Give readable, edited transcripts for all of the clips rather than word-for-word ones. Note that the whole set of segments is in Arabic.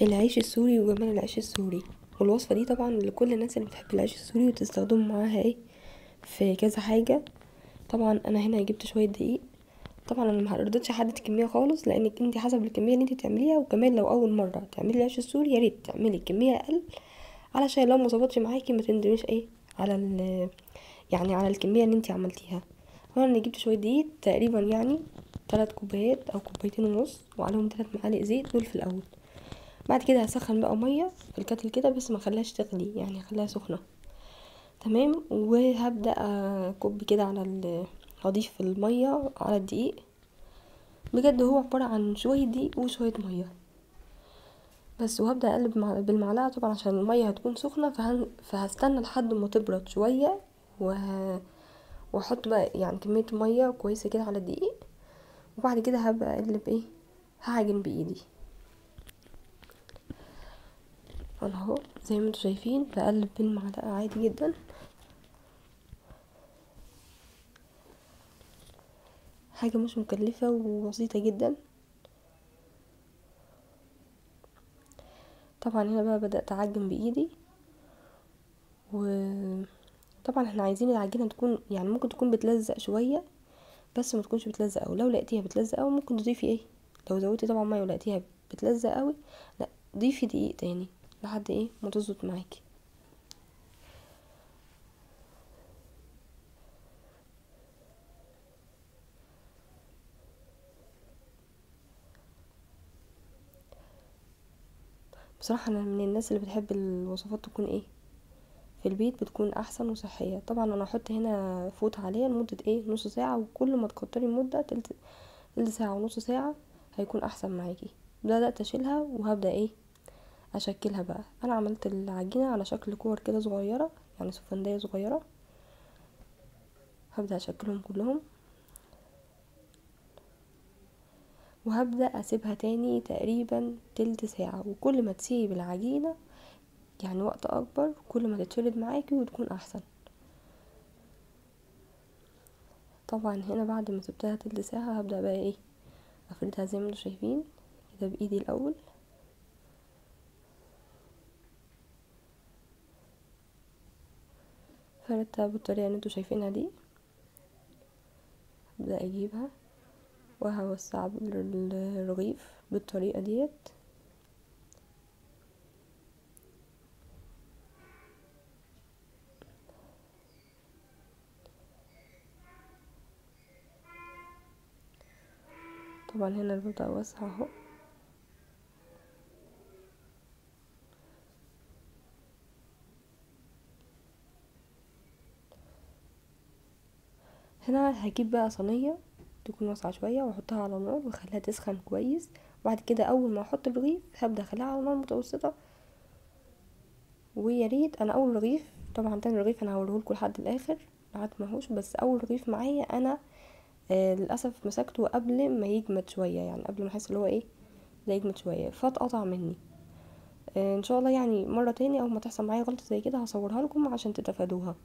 العيش السوري وجمال العيش السوري. والوصفة دي طبعا لكل الناس اللي بتحب العيش السوري وتستخدموا معاها ايه في كذا حاجة. طبعا انا هنا جبت شوية دقيق. طبعا انا ما رضيتش احدد الكمية خالص، لانك انت حسب الكمية اللي انت تعمليها، وكمان لو اول مرة تعملي العيش السوري يا ريت تعملي كمية اقل، علشان لو ما ظبطش معاكي ما تندميش ايه على يعني على الكمية اللي انت عملتيها. انا جبت شوية دقيق تقريبا يعني 3 كوبايات او كوبايتين ونص، وعليهم 3 معالق زيت دول في الاول. بعد كده هسخن بقى ميه في الكتل كده، بس ما خليهاش تغلي، يعني خليها سخنه. تمام. وهبدا اكب كده على هضيف الميه على الدقيق. بجد هو عباره عن شويه دقيق وشويه ميه بس. وهبدا اقلب بالمعلقه طبعا عشان الميه هتكون سخنه، فهستنى لحد ما تبرد شويه، واحط بقى يعني كميه ميه كويسه كده على الدقيق. وبعد كده هبقى اقلب ايه، هعجن بايدي. انا اهو زي ما انتوا شايفين بقلب بالمعلقه عادي جدا. حاجة مش مكلفة وبسيطة جدا. طبعا هنا بقى بدأت أعجن بإيدي. وطبعا احنا عايزين العجينة تكون يعني ممكن تكون بتلزق شوية، بس ما تكونش بتلزق أوي. لو لقيتيها بتلزق أوي ممكن تضيفي ايه، لو زودتي طبعا مية ولقيتيها بتلزق أوي، لا ضيفي دقيق تاني لحد ايه ما تظبط معاكي. بصراحة انا من الناس اللي بتحب الوصفات تكون ايه في البيت، بتكون احسن وصحية. طبعا انا هحط هنا فوط عليها لمدة ايه نص ساعة، وكل ما تكتري المدة تلت ساعة ونص ساعة هيكون احسن معاكي. بدأت اشيلها وهبدأ ايه اشكلها بقى. انا عملت العجينة على شكل كور كده صغيرة، يعني سفندية صغيرة. هبدأ اشكلهم كلهم، وهبدأ اسيبها تاني تقريبا تلت ساعة. وكل ما تسيب العجينة يعني وقت اكبر، كل ما تتفرد معاكي وتكون احسن. طبعا هنا بعد ما سبتها تلت ساعة هبدأ بقى ايه افردها زي ما انتوا شايفين كده بايدي الاول. فردتها بالطريقة اللي انتوا شايفينها دي. هبدأ اجيبها وهوسع الرغيف بالطريقة ديت. طبعا هنا ببدأ اوسع اهو. هنا هجيب بقى صينية تكون واسعة شوية واحطها على النار واخليها تسخن كويس. وبعد كده اول ما احط الرغيف هبدأ اخليها على نار متوسطة. ويا ريت انا اول رغيف، طبعا تاني رغيف انا هوريهولكوا لحد الاخر لحد ما هوش، بس اول رغيف معايا انا للاسف مسكته قبل ما يجمد شوية، يعني قبل ما احس اللي هو ايه ده يجمد شوية فاتقطع مني. ان شاء الله يعني مرة تاني او ما تحصل معايا غلطة زي كده هصورها لكم عشان تتفادوها.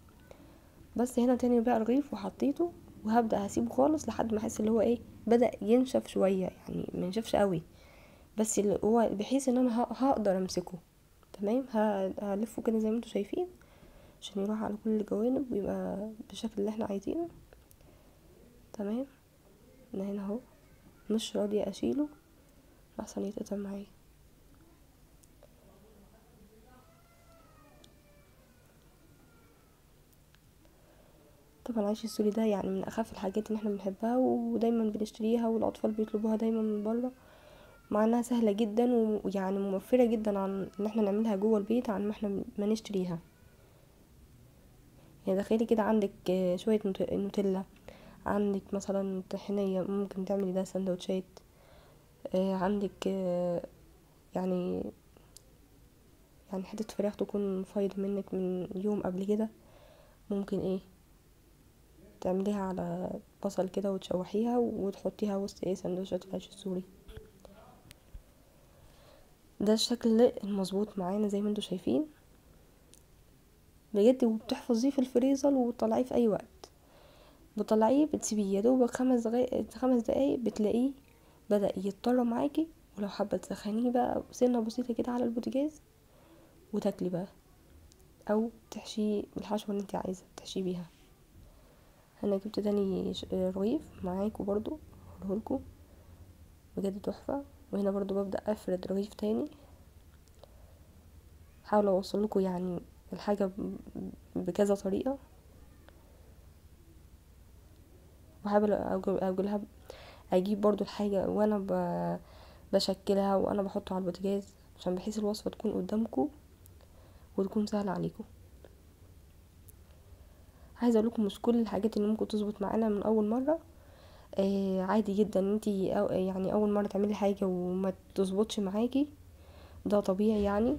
بس هنا تاني بقى رغيف وحطيته، وهبدأ هسيبه خالص لحد ما احس اللي هو ايه بدأ ينشف شوية، يعني ما ينشفش قوي، بس اللي هو بحيث ان انا هقدر امسكه. تمام. هلفه كده زي ما انتوا شايفين عشان يروح على كل الجوانب ويبقى بالشكل اللي احنا عايزينه. تمام. انا هنا اهو مش راضية اشيله احسن يتقطع معايا. طبعا العيش السوري ده يعني من اخف الحاجات اللي احنا بنحبها ودايما بنشتريها، والاطفال بيطلبوها دايما من بره، مع انها سهله جدا ويعني موفره جدا عن ان احنا نعملها جوه البيت عن ما احنا ما نشتريها. يعني تخيلي كده عندك شويه نوتيلا، عندك مثلا طحينيه ممكن تعملي ده سندوتشات. عندك يعني يعني حته فراخ تكون فايض منك من يوم قبل كده، ممكن ايه تعمليها على بصل كده وتشوحيها وتحطيها وسط ايه سندوتشات العيش السوري. ده الشكل المظبوط معانا زي ما انتوا شايفين بجد. وبتحفظيه في الفريزر وتطلعيه في اي وقت. بتطلعيه بتسيبيه يا دوبك 5 دقايق 5 دقايق بتلاقيه بدأ يتطرى معاكي ولو حابه تسخنيه بقى سنه بسيطه كده على البوتاجاز وتاكلي بقى، او تحشيه بالحشوه اللي انت عايزه تحشيه بيها. انا جبت تاني رغيف معاكم برضو هوريهولكوا، بجد تحفه. وهنا برضو ببدا افرد رغيف تاني، حاول اوصل لكم يعني الحاجه بكذا طريقه، وحاول اقولها اجيب برضو الحاجه وانا بشكلها وانا بحطه على البوتاجاز، عشان بحيث الوصفه تكون قدامكم وتكون سهله عليكم. عايزه اقول لكم مش كل الحاجات اللي ممكن تظبط معانا من اول مره. عادي جدا ان انتي يعني اول مره تعملي حاجه وما تظبطش معاكي، ده طبيعي يعني.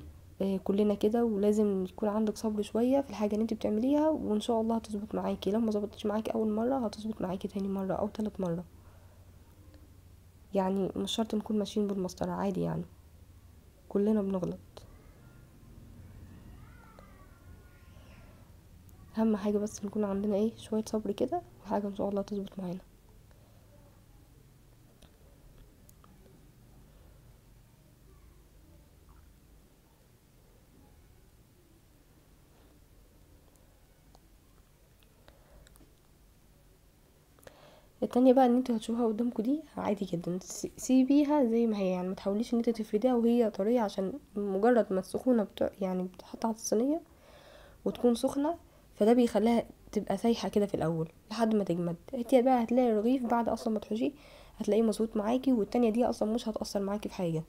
كلنا كده، ولازم يكون عندك صبر شويه في الحاجه اللي انتي بتعمليها، وان شاء الله هتظبط معاكي. لو ما ظبطتش معاكي اول مره هتظبط معاكي تاني مره او تالت مره. يعني مش شرط نكون ماشيين بالمسطره، عادي يعني، كلنا بنغلط. اهم حاجه بس نكون عندنا شويه صبر كده، وحاجه ان شاء الله تظبط معانا. التانية بقى ان انتوا هتشوفوها قدامكم دي عادي جدا، سيبيها زي ما هي، يعني ما تحاوليش ان انت تفرديها وهي طريه، عشان مجرد ما السخونه يعني بتحط على الصينيه وتكون سخنه، فده بيخليها تبقى سايحه كده في الاول لحد ما تجمد. انت بقى هتلاقي الرغيف بعد اصلا ما تحشيه هتلاقيه مظبوط معاكي، والتانية دي اصلا مش هتأثر معاكي في حاجه.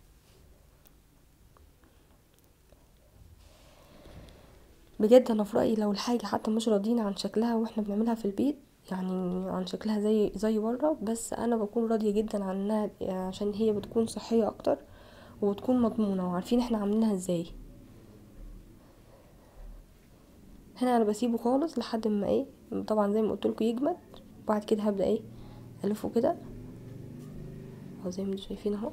بجد انا في رأيي لو الحاجة حتى مش راضيين عن شكلها واحنا بنعملها في البيت، يعني عن شكلها زي بره، بس انا بكون راضية جدا عنها، عشان هي بتكون صحية اكتر وتكون مضمونة وعارفين احنا عاملينها ازاي. هنا انا بسيبه خالص لحد ما طبعا زي ما قلت لكم يجمد، وبعد كده هبدأ الفه كده اهو زي ما انتم شايفين اهو.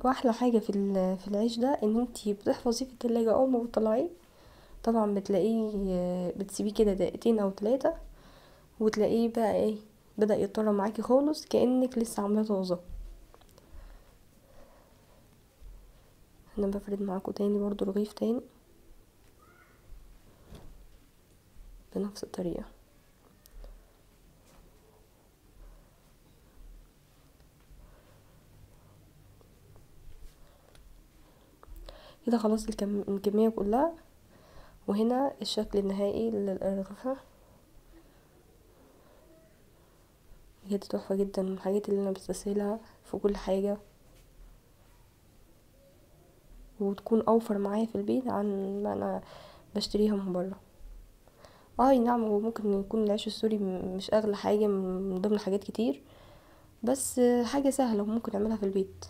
واحلى حاجة في العيش ده ان انتي بتحفظيه في التلاجة اول ما بتطلعيه. طبعا بتلاقيه بتسيبيه كده دقيقتين او 3، وتلاقيه بقى بدأ يطرى معاكي خالص كأنك لسه عاملاه طازة. انا بفرد معاكم تاني برضو رغيف تاني بنفس الطريقة. كده خلاص الكمية كلها. وهنا الشكل النهائي للرغيفة، بجد تحفة جدا، من الحاجات اللي انا بستسهلها في كل حاجة، وتكون اوفر معايا في البيت عن ما انا بشتريها من بره. اي نعم، هو ممكن يكون العيش السوري مش اغلى حاجة من ضمن حاجات كتير، بس حاجة سهلة وممكن نعملها في البيت.